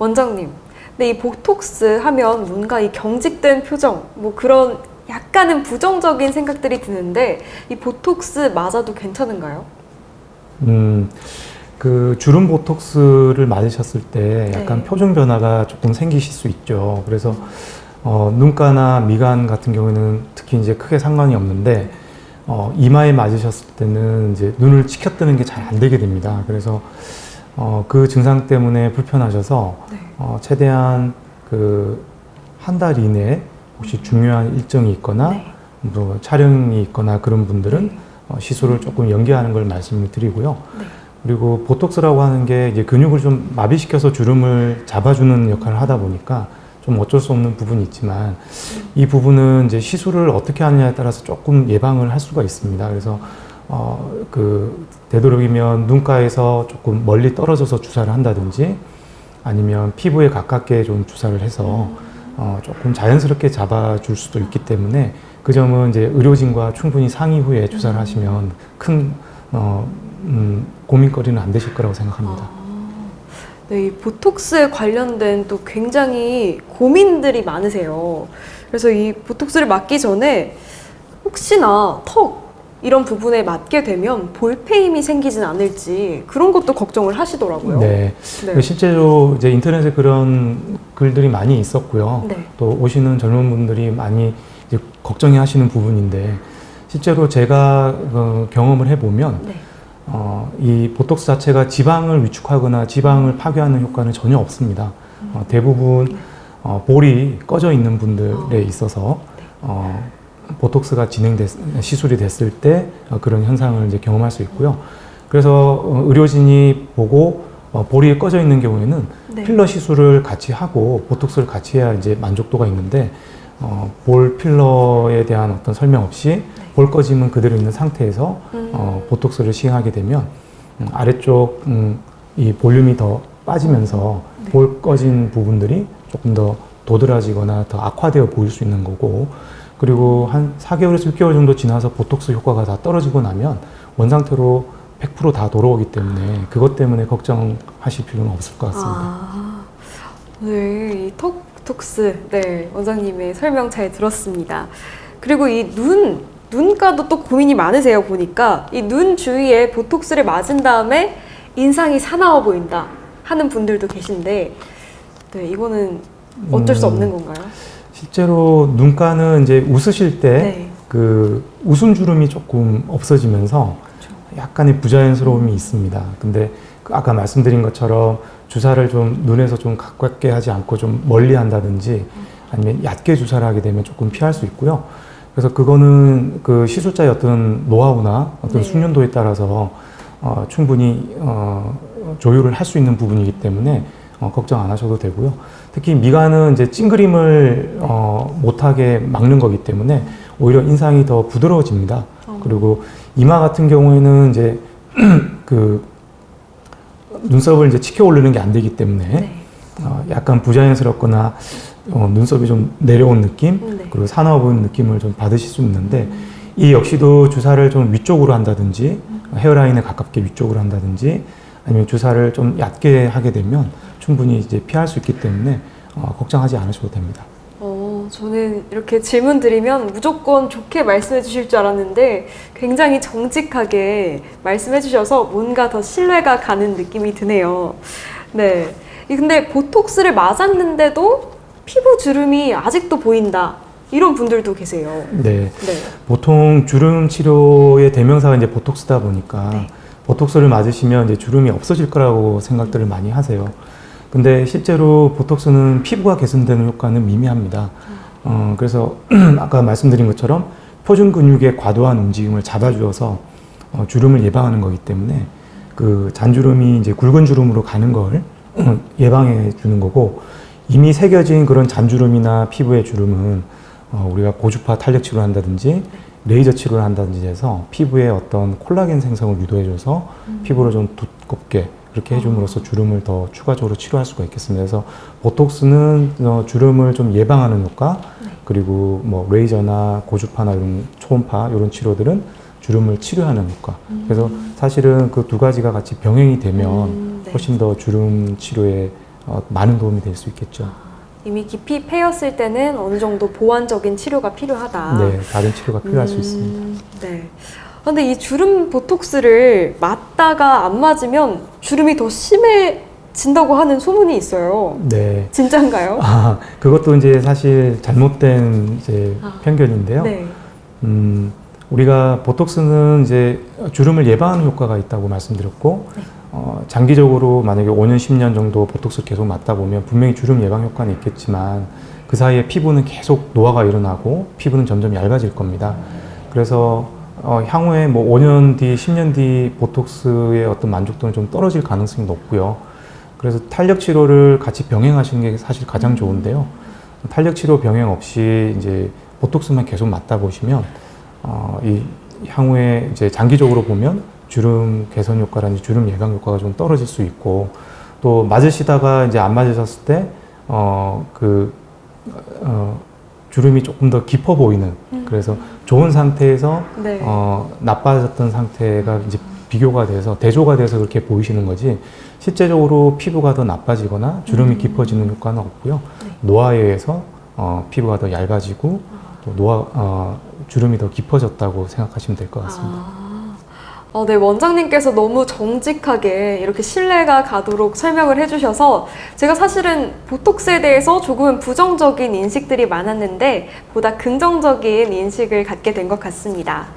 원장님, 근데 이 보톡스 하면 뭔가 이 경직된 표정, 뭐 그런 약간은 부정적인 생각들이 드는데 이 보톡스 맞아도 괜찮은가요? 그 주름 보톡스를 맞으셨을 때 약간 네. 표정 변화가 조금 생기실 수 있죠. 그래서 눈가나 미간 같은 경우에는 특히 이제 크게 상관이 없는데 이마에 맞으셨을 때는 이제 눈을 치켜뜨는 게 잘 안 되게 됩니다. 그래서 그 증상 때문에 불편하셔서 네. 최대한 그 한 달 이내에 혹시 중요한 일정이 있거나 네. 뭐 촬영이 있거나 그런 분들은 네. 시술을 조금 연기하는 걸 말씀을 드리고요. 네. 그리고 보톡스라고 하는 게 이제 근육을 좀 마비시켜서 주름을 잡아주는 역할을 하다 보니까 좀 어쩔 수 없는 부분이 있지만 이 부분은 이제 시술을 어떻게 하느냐에 따라서 조금 예방을 할 수가 있습니다. 그래서 되도록이면 눈가에서 조금 멀리 떨어져서 주사를 한다든지 아니면 피부에 가깝게 좀 주사를 해서 조금 자연스럽게 잡아줄 수도 있기 때문에 그 점은 이제 의료진과 충분히 상의 후에 주사를 하시면 큰 고민거리는 안 되실 거라고 생각합니다. 네, 이 보톡스에 관련된 또 굉장히 고민들이 많으세요. 그래서 이 보톡스를 맞기 전에 혹시나 턱 이런 부분에 맞게 되면 볼페임이 생기진 않을지 그런 것도 걱정을 하시더라고요. 네. 네. 실제로 이제 인터넷에 그런 글들이 많이 있었고요. 네. 또 오시는 젊은 분들이 많이 이제 걱정해 하시는 부분인데 실제로 제가 경험을 해보면 네. 이 보톡스 자체가 지방을 위축하거나 지방을 파괴하는 효과는 전혀 없습니다. 대부분 볼이 꺼져 있는 분들에 있어서 보톡스가 시술이 됐을 때 그런 현상을 이제 경험할 수 있고요. 그래서 의료진이 보고 볼이 꺼져 있는 경우에는 네. 필러 시술을 같이 하고 보톡스를 같이 해야 이제 만족도가 있는데 볼 필러에 대한 어떤 설명 없이 볼 꺼짐은 그대로 있는 상태에서 보톡스를 시행하게 되면 아래쪽 이 볼륨이 더 빠지면서 네. 볼 꺼진 부분들이 조금 더 도드라지거나 더 악화되어 보일 수 있는 거고 그리고 한 4개월에서 6개월 정도 지나서 보톡스 효과가 다 떨어지고 나면 원상태로 100% 다 돌아오기 때문에 그것 때문에 걱정하실 필요는 없을 것 같습니다. 네, 이 보톡스, 네, 원장님의 설명 잘 들었습니다. 그리고 이 눈가도 또 고민이 많으세요, 보니까. 이 눈 주위에 보톡스를 맞은 다음에 인상이 사나워 보인다 하는 분들도 계신데, 네, 이거는 어쩔 수 없는 건가요? 실제로 눈가는 이제 웃으실 때 그 네. 웃음 주름이 조금 없어지면서 약간의 부자연스러움이 있습니다. 근데 아까 말씀드린 것처럼 주사를 좀 눈에서 좀 가깝게 하지 않고 좀 멀리 한다든지 아니면 얕게 주사를 하게 되면 조금 피할 수 있고요. 그래서 그거는 그 시술자의 어떤 노하우나 어떤 네. 숙련도에 따라서 충분히 조율을 할 수 있는 부분이기 때문에 걱정 안 하셔도 되고요. 특히 미간은 이제 찡그림을 못하게 막는 거기 때문에 오히려 인상이 더 부드러워집니다. 그리고 이마 같은 경우에는 이제 그 눈썹을 이제 치켜 올리는 게 안 되기 때문에 네. 약간 부자연스럽거나 눈썹이 좀 내려온 느낌 네. 그리고 사나워 보이는 느낌을 좀 받으실 수 있는데 이 역시도 주사를 좀 위쪽으로 한다든지 헤어라인에 가깝게 위쪽으로 한다든지 아니면 주사를 좀 얕게 하게 되면 충분히 이제 피할 수 있기 때문에 걱정하지 않으셔도 됩니다. 저는 이렇게 질문 드리면 무조건 좋게 말씀해 주실 줄 알았는데 굉장히 정직하게 말씀해 주셔서 뭔가 더 신뢰가 가는 느낌이 드네요. 네. 근데 보톡스를 맞았는데도 피부 주름이 아직도 보인다. 이런 분들도 계세요. 네. 네. 보통 주름 치료의 대명사가 이제 보톡스다 보니까 네. 보톡스를 맞으시면 이제 주름이 없어질 거라고 생각들을 많이 하세요. 근데 실제로 보톡스는 피부가 개선되는 효과는 미미합니다. 그래서 아까 말씀드린 것처럼 표준 근육의 과도한 움직임을 잡아주어서 주름을 예방하는 거기 때문에 그 잔주름이 이제 굵은 주름으로 가는 걸 예방해 주는 거고 이미 새겨진 그런 잔주름이나 피부의 주름은 우리가 고주파 탄력 치료를 한다든지 레이저 치료를 한다든지 해서 피부에 어떤 콜라겐 생성을 유도해줘서 피부를 좀 두껍게 그렇게 해줌으로써 주름을 더 추가적으로 치료할 수가 있겠습니다. 그래서 보톡스는 주름을 좀 예방하는 효과 그리고 뭐 레이저나 고주파나 이런 초음파 이런 치료들은 주름을 치료하는 효과. 그래서 사실은 그 두 가지가 같이 병행이 되면 네. 훨씬 더 주름 치료에 많은 도움이 될 수 있겠죠. 이미 깊이 패였을 때는 어느 정도 보완적인 치료가 필요하다. 네, 다른 치료가 필요할 수 있습니다. 네. 근데 이 주름 보톡스를 맞다가 안 맞으면 주름이 더 심해진다고 하는 소문이 있어요. 네. 진짠가요? 그것도 이제 사실 잘못된 이제 편견인데요. 네. 우리가 보톡스는 이제 주름을 예방하는 효과가 있다고 말씀드렸고, 네. 장기적으로 만약에 5년, 10년 정도 보톡스를 계속 맞다 보면 분명히 주름 예방 효과는 있겠지만 그 사이에 피부는 계속 노화가 일어나고 피부는 점점 얇아질 겁니다. 그래서 향후에 뭐 5년 뒤, 10년 뒤 보톡스의 어떤 만족도는 좀 떨어질 가능성이 높고요. 그래서 탄력 치료를 같이 병행하시는 게 사실 가장 좋은데요. 탄력 치료 병행 없이 이제 보톡스만 계속 맞다 보시면 이 향후에 이제 장기적으로 보면 주름 개선 효과라든지 주름 예방 효과가 좀 떨어질 수 있고, 또 맞으시다가 이제 안 맞으셨을 때 주름이 조금 더 깊어 보이는, 그래서 좋은 상태에서 네. 나빠졌던 상태가 이제 비교가 돼서 대조가 돼서 그렇게 보이시는 거지, 실제적으로 피부가 더 나빠지거나 주름이 깊어지는 효과는 없고요. 네. 노화에 의해서 피부가 더 얇아지고 또 주름이 더 깊어졌다고 생각하시면 될 것 같습니다. 네, 원장님께서 너무 정직하게 이렇게 신뢰가 가도록 설명을 해주셔서 제가 사실은 보톡스에 대해서 조금은 부정적인 인식들이 많았는데 보다 긍정적인 인식을 갖게 된 것 같습니다.